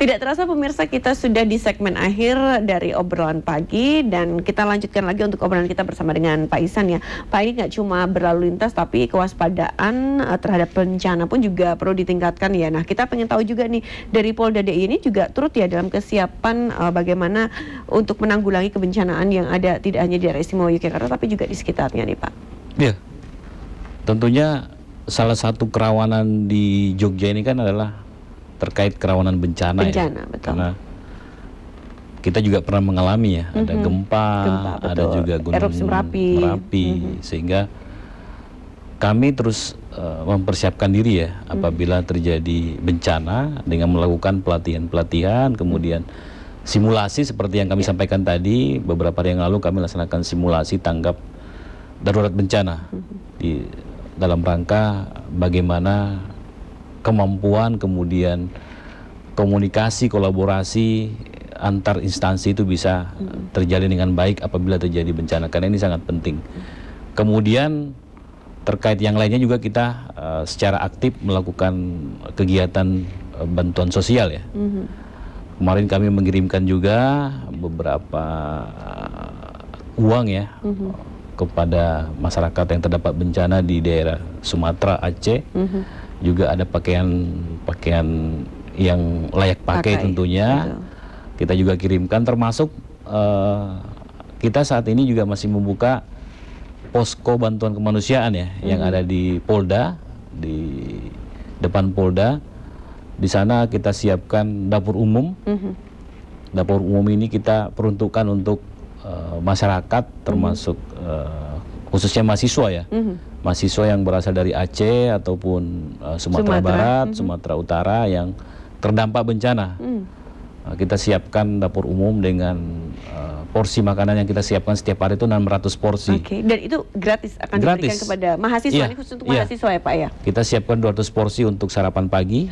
Tidak terasa pemirsa, kita sudah di segmen akhir dari obrolan pagi dan kita lanjutkan lagi untuk obrolan kita bersama dengan Pak Ihsan ya. Pak, ini nggak cuma berlalu lintas tapi kewaspadaan terhadap bencana pun juga perlu ditingkatkan ya. Nah, kita pengen tahu juga nih dari Polda DIY ini juga turut ya dalam kesiapan bagaimana untuk menanggulangi kebencanaan yang ada tidak hanya di daerah istimewa Yogyakarta tapi juga di sekitarnya nih Pak. Iya, tentunya salah satu kerawanan di Jogja ini kan adalah terkait kerawanan bencana ya, betul. karena kita juga pernah mengalami ya, ada gempa ada juga gunung erupsi Merapi, sehingga kami terus mempersiapkan diri ya apabila terjadi bencana dengan melakukan pelatihan, kemudian simulasi seperti yang kami sampaikan tadi. Beberapa hari yang lalu kami laksanakan simulasi tanggap darurat bencana di dalam rangka bagaimana kemampuan, kemudian komunikasi, kolaborasi antar instansi itu bisa terjalin dengan baik apabila terjadi bencana, karena ini sangat penting. Kemudian terkait yang lainnya juga kita secara aktif melakukan kegiatan bantuan sosial ya. Kemarin kami mengirimkan juga beberapa uang ya kepada masyarakat yang terdapat bencana di daerah Sumatera, Aceh. Juga ada pakaian yang layak pakai tentunya. Betul. Kita juga kirimkan, termasuk kita saat ini juga masih membuka posko bantuan kemanusiaan ya, yang ada di Polda, di depan Polda. Di sana kita siapkan dapur umum. Dapur umum ini kita peruntukkan untuk masyarakat, termasuk khususnya mahasiswa ya, mahasiswa yang berasal dari Aceh ataupun Sumatera Barat, Sumatera Utara yang terdampak bencana. Kita siapkan dapur umum dengan porsi makanan yang kita siapkan setiap hari itu 600 porsi. Oke, dan itu gratis akan diberikan kepada mahasiswa, ini khusus untuk mahasiswa ya Pak ya? Kita siapkan 200 porsi untuk sarapan pagi,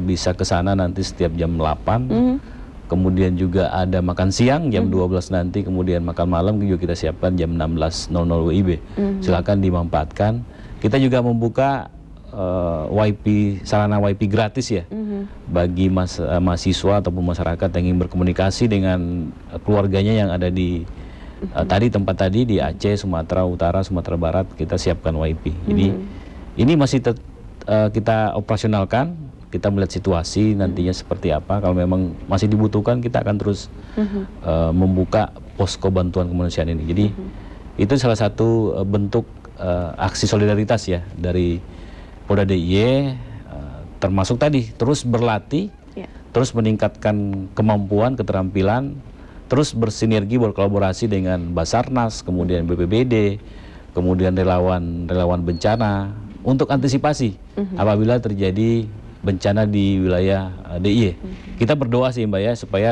bisa ke sana nanti setiap jam 8. Kemudian juga ada makan siang jam 12 nanti, kemudian makan malam juga kita siapkan jam 16.00 WIB. Silakan dimanfaatkan. Kita juga membuka sarana WiFi gratis ya bagi mahasiswa ataupun masyarakat yang ingin berkomunikasi dengan keluarganya yang ada di tempat tadi di Aceh, Sumatera Utara, Sumatera Barat. Kita siapkan WiFi. Jadi ini masih kita operasionalkan. Kita melihat situasi nantinya seperti apa. Kalau memang masih dibutuhkan, kita akan terus membuka posko bantuan kemanusiaan ini. Jadi itu salah satu bentuk aksi solidaritas ya dari Polda DIY, termasuk tadi terus berlatih, terus meningkatkan kemampuan, keterampilan, terus bersinergi, berkolaborasi dengan Basarnas, kemudian BPBD, kemudian relawan bencana untuk antisipasi apabila terjadi bencana di wilayah DIY. Kita berdoa sih Mbak ya, supaya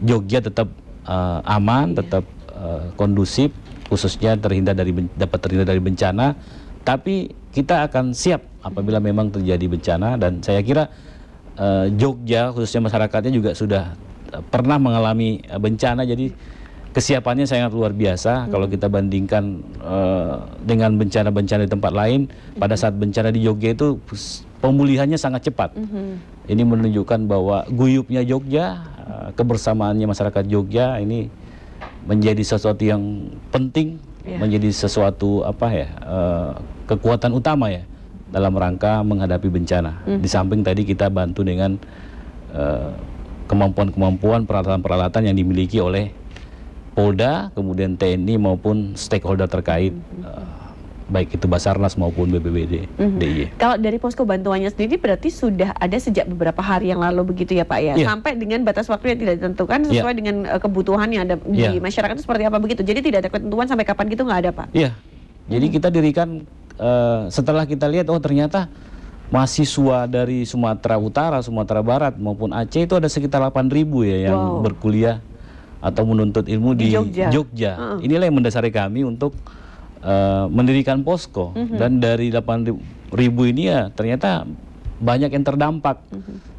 Jogja tetap aman, tetap kondusif, khususnya dapat terhindar dari bencana. Tapi kita akan siap apabila memang terjadi bencana, dan saya kira Jogja khususnya masyarakatnya juga sudah pernah mengalami bencana, jadi kesiapannya sangat luar biasa. Kalau kita bandingkan dengan bencana-bencana di tempat lain, pada saat bencana di Jogja itu pemulihannya sangat cepat. Ini menunjukkan bahwa guyupnya Jogja, kebersamaannya masyarakat Jogja ini menjadi sesuatu yang penting, menjadi sesuatu kekuatan utama ya dalam rangka menghadapi bencana. Di samping tadi kita bantu dengan kemampuan-kemampuan, peralatan-peralatan yang dimiliki oleh Polda, kemudian TNI maupun stakeholder terkait, baik itu Basarnas maupun BPBD DIY. Kalau dari posko bantuannya sendiri berarti sudah ada sejak beberapa hari yang lalu begitu ya Pak ya? Sampai dengan batas waktu yang tidak ditentukan sesuai dengan kebutuhan yang ada di masyarakat itu seperti apa begitu? Jadi tidak ada ketentuan sampai kapan gitu, nggak ada Pak? Iya, jadi kita dirikan setelah kita lihat ternyata mahasiswa dari Sumatera Utara, Sumatera Barat maupun Aceh itu ada sekitar 8.000 ya yang berkuliah atau menuntut ilmu di Jogja. Inilah yang mendasari kami untuk mendirikan posko, dan dari 8.000 ini ya ternyata banyak yang terdampak,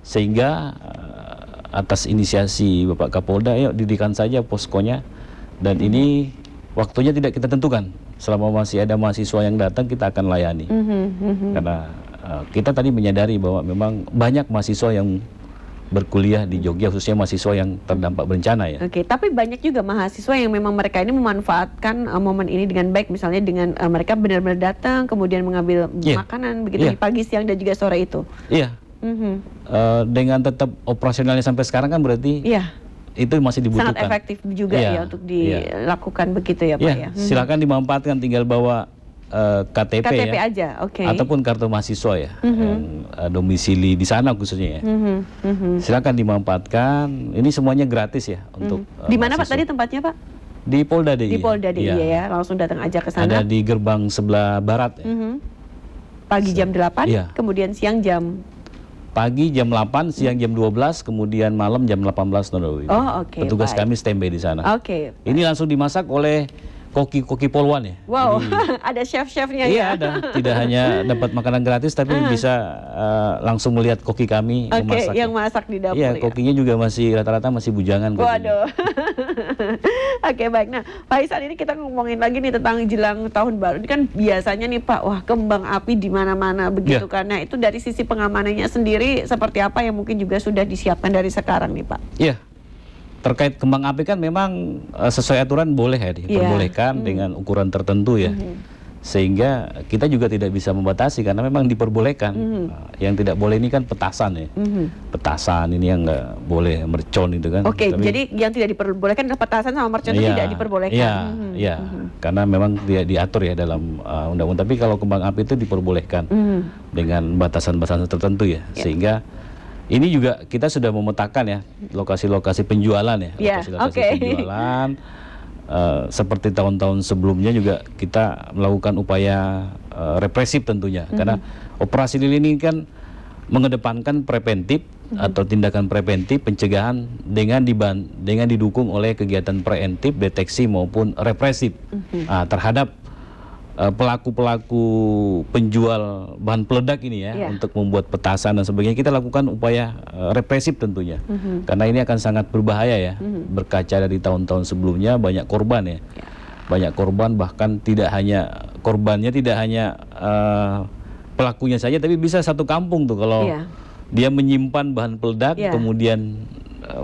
sehingga atas inisiasi Bapak Kapolda, yuk dirikan saja poskonya, dan ini waktunya tidak kita tentukan. Selama masih ada mahasiswa yang datang, kita akan layani. Karena kita tadi menyadari bahwa memang banyak mahasiswa yang berkuliah di Jogja, khususnya mahasiswa yang terdampak bencana ya. Oke, tapi banyak juga mahasiswa yang memang mereka ini memanfaatkan momen ini dengan baik, misalnya dengan mereka benar-benar datang kemudian mengambil makanan begitu di pagi, siang dan juga sore itu. Iya. Dengan tetap operasionalnya sampai sekarang kan berarti itu masih dibutuhkan. Sangat efektif juga ya untuk dilakukan begitu ya Pak ya. Silakan dimanfaatkan, tinggal bawa KTP ya, aja, ataupun kartu mahasiswa ya, yang domisili di sana khususnya ya. Silakan dimanfaatkan. Ini semuanya gratis ya untuk. Di mana Pak tadi tempatnya Pak? Di Polda DIY. Di Polda DIY ya, langsung datang aja ke sana. Ada di gerbang sebelah barat ya. Pagi jam 8, kemudian siang jam. Pagi jam 8, siang jam 12, kemudian malam jam 18.00. Oh oke. Petugas kami standby di sana. Oke. Ini langsung dimasak oleh koki-koki Polwan ya. Wow, jadi, ada chef-chefnya ya. Iya ada, tidak hanya dapat makanan gratis tapi bisa langsung melihat koki kami memasak. Yang masak di dapur. Iya, kokinya juga masih rata-rata masih bujangan. Waduh. Oke, baik. Nah, Pak Ihsan, ini kita ngomongin lagi nih tentang jelang tahun baru. Ini kan biasanya nih Pak, wah kembang api di mana-mana begitu kan. Nah, itu dari sisi pengamanannya sendiri seperti apa yang mungkin juga sudah disiapkan dari sekarang nih Pak? Iya. Terkait kembang api kan memang sesuai aturan boleh ya, diperbolehkan dengan ukuran tertentu ya. Sehingga kita juga tidak bisa membatasi karena memang diperbolehkan. Yang tidak boleh ini kan petasan ya. Petasan ini yang nggak boleh, mercon itu kan. Oke, jadi yang tidak diperbolehkan adalah petasan sama mercon itu tidak diperbolehkan. Iya, karena memang tidak diatur ya dalam undang-undang. Tapi kalau kembang api itu diperbolehkan dengan batasan-batasan tertentu ya. Sehingga ini juga kita sudah memetakan ya lokasi-lokasi penjualan ya, lokasi-lokasi penjualan. Seperti tahun-tahun sebelumnya juga kita melakukan upaya represif tentunya, karena operasi lilin ini kan mengedepankan preventif atau tindakan preventif pencegahan dengan didukung oleh kegiatan preventif, deteksi maupun represif terhadap pelaku-pelaku penjual bahan peledak ini ya, untuk membuat petasan dan sebagainya. Kita lakukan upaya represif tentunya, karena ini akan sangat berbahaya ya. Berkaca dari tahun-tahun sebelumnya banyak korban ya, banyak korban, bahkan tidak hanya korbannya tidak hanya pelakunya saja, tapi bisa satu kampung tuh kalau dia menyimpan bahan peledak kemudian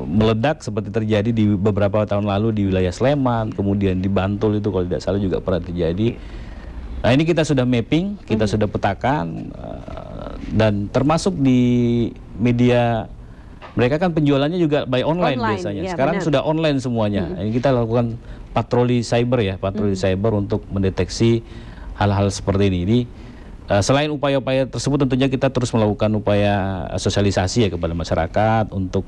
meledak, seperti terjadi di beberapa tahun lalu di wilayah Sleman, kemudian di Bantul itu kalau tidak salah juga pernah terjadi. Nah ini kita sudah mapping, kita sudah petakan, dan termasuk di media, mereka kan penjualannya juga by online biasanya. Sekarang sudah online semuanya. Ini kita lakukan patroli cyber ya, patroli cyber untuk mendeteksi hal-hal seperti ini. Jadi selain upaya-upaya tersebut tentunya kita terus melakukan upaya sosialisasi ya kepada masyarakat untuk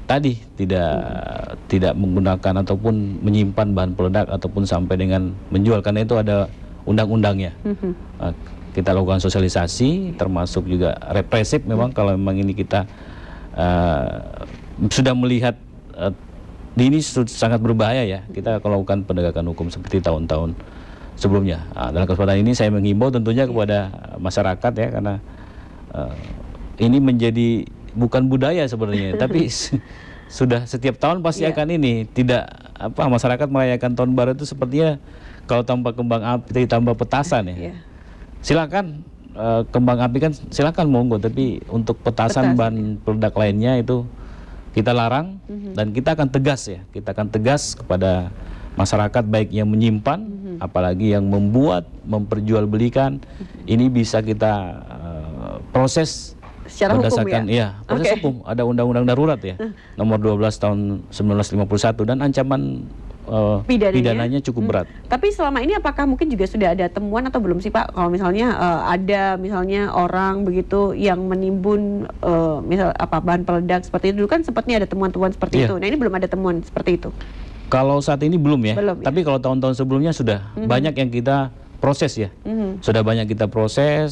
tadi tidak menggunakan ataupun menyimpan bahan peledak ataupun sampai dengan menjual, karena itu ada undang-undangnya. Kita lakukan sosialisasi, termasuk juga represif. Memang kalau memang ini kita sudah melihat ini sangat berbahaya ya, kita melakukan penegakan hukum seperti tahun-tahun sebelumnya. Dalam kesempatan ini saya menghimbau tentunya kepada masyarakat ya, karena ini menjadi bukan budaya sebenarnya, tapi sudah setiap tahun pasti akan ini masyarakat merayakan tahun baru itu sepertinya kalau tanpa kembang api tambah petasan ya. Silakan kembang api kan silakan monggo, tapi untuk petasan bahan peledak lainnya itu kita larang, dan kita akan tegas ya. Kita akan tegas kepada masyarakat baik yang menyimpan apalagi yang membuat, memperjualbelikan. Ini bisa kita proses secara berdasarkan hukum ya? Proses hukum. Ada undang-undang darurat ya, nomor 12 tahun 1951, dan ancaman pidananya cukup berat. Tapi selama ini apakah mungkin juga sudah ada temuan atau belum sih Pak, kalau misalnya ada misalnya orang begitu yang menimbun bahan peledak seperti itu? Dulu kan sempatnya ada temuan-temuan seperti itu. Nah ini belum ada temuan seperti itu. Kalau saat ini belum ya. Tapi kalau tahun-tahun sebelumnya sudah banyak yang kita proses ya. Sudah banyak kita proses,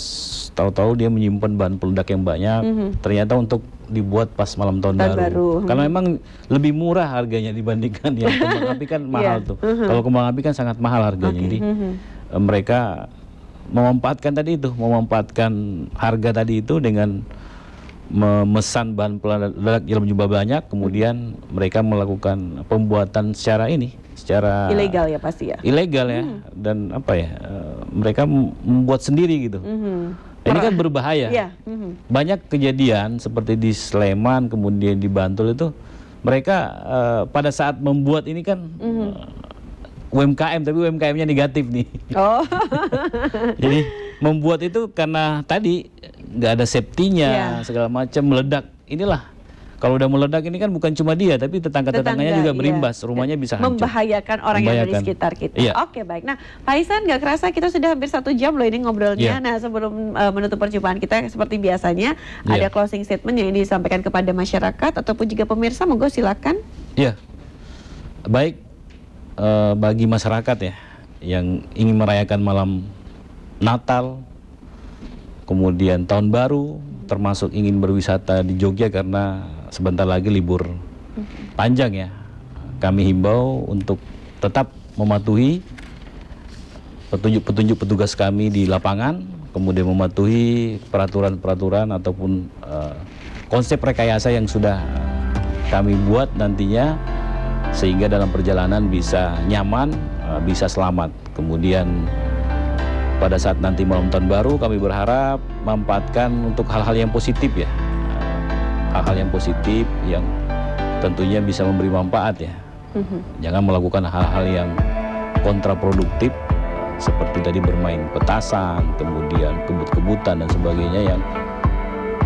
tahu-tahu dia menyimpan bahan peledak yang banyak, ternyata untuk dibuat pas malam tahun baru. Karena memang lebih murah harganya dibandingkan yang kembang api kan mahal tuh. Kalau kembang api kan sangat mahal harganya. Jadi mereka memanfaatkan harga tadi itu dengan memesan bahan peledak dalam jumlah banyak, kemudian mereka melakukan pembuatan secara ilegal ya pasti ya. Ilegal ya, dan mereka membuat sendiri gitu. Ini kan berbahaya. Iya. Banyak kejadian seperti di Sleman, kemudian di Bantul itu, mereka pada saat membuat ini kan UMKM, tapi UMKM-nya negatif nih. Oh. Jadi membuat itu karena tadi nggak ada safety-nya, segala macam, meledak. Inilah. Kalau udah meledak ini kan bukan cuma dia, tapi tetangga-tetangganya juga berimbas, rumahnya bisa hancur. Membahayakan orang yang ada di sekitar kita. Iya. Oke, baik. Nah, Pak Ihsan, nggak kerasa kita sudah hampir 1 jam loh ini ngobrolnya. Nah, sebelum menutup perjumpaan kita, seperti biasanya, ada closing statement yang disampaikan kepada masyarakat ataupun juga pemirsa, monggo silakan. Iya, baik, bagi masyarakat ya, yang ingin merayakan malam Natal, kemudian Tahun Baru, termasuk ingin berwisata di Jogja karena sebentar lagi libur panjang ya, kami himbau untuk tetap mematuhi petunjuk petugas kami di lapangan, kemudian mematuhi peraturan-peraturan ataupun konsep rekayasa yang sudah kami buat nantinya, sehingga dalam perjalanan bisa nyaman, bisa selamat. Kemudian pada saat nanti malam Tahun Baru, kami berharap memanfaatkan untuk hal-hal yang positif ya, hal-hal yang positif yang tentunya bisa memberi manfaat ya. Jangan melakukan hal-hal yang kontraproduktif seperti tadi bermain petasan, kemudian kebut-kebutan dan sebagainya, yang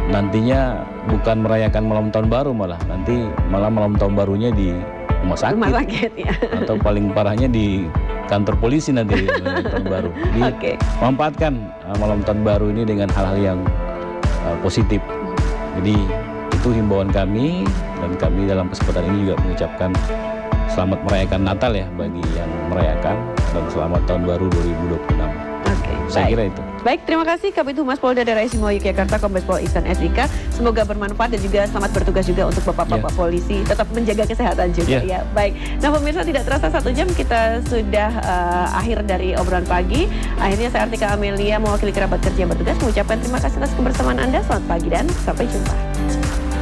nantinya bukan merayakan malam Tahun Baru, malah nanti malam Tahun Barunya di rumah sakit ya. Atau paling parahnya di kantor polisi nanti Tahun Baru. Jadi manfaatkan malam Tahun Baru ini dengan hal-hal yang positif. Jadi itu himbauan kami, dan kami dalam kesempatan ini juga mengucapkan selamat merayakan Natal ya bagi yang merayakan, dan selamat Tahun Baru 2026. Saya kira itu. Baik, terima kasih Kabid Humas Polda Daerah Istimewa Yogyakarta Kombes Pol Ihsan Edrika. Semoga bermanfaat dan juga selamat bertugas juga untuk bapak-bapak polisi. Tetap menjaga kesehatan juga ya. Baik, nah pemirsa, tidak terasa 1 jam kita sudah akhir dari obrolan pagi. Akhirnya saya Artika Amelia mewakili kerabat kerja yang bertugas mengucapkan terima kasih atas kebersamaan Anda. Selamat pagi dan sampai jumpa.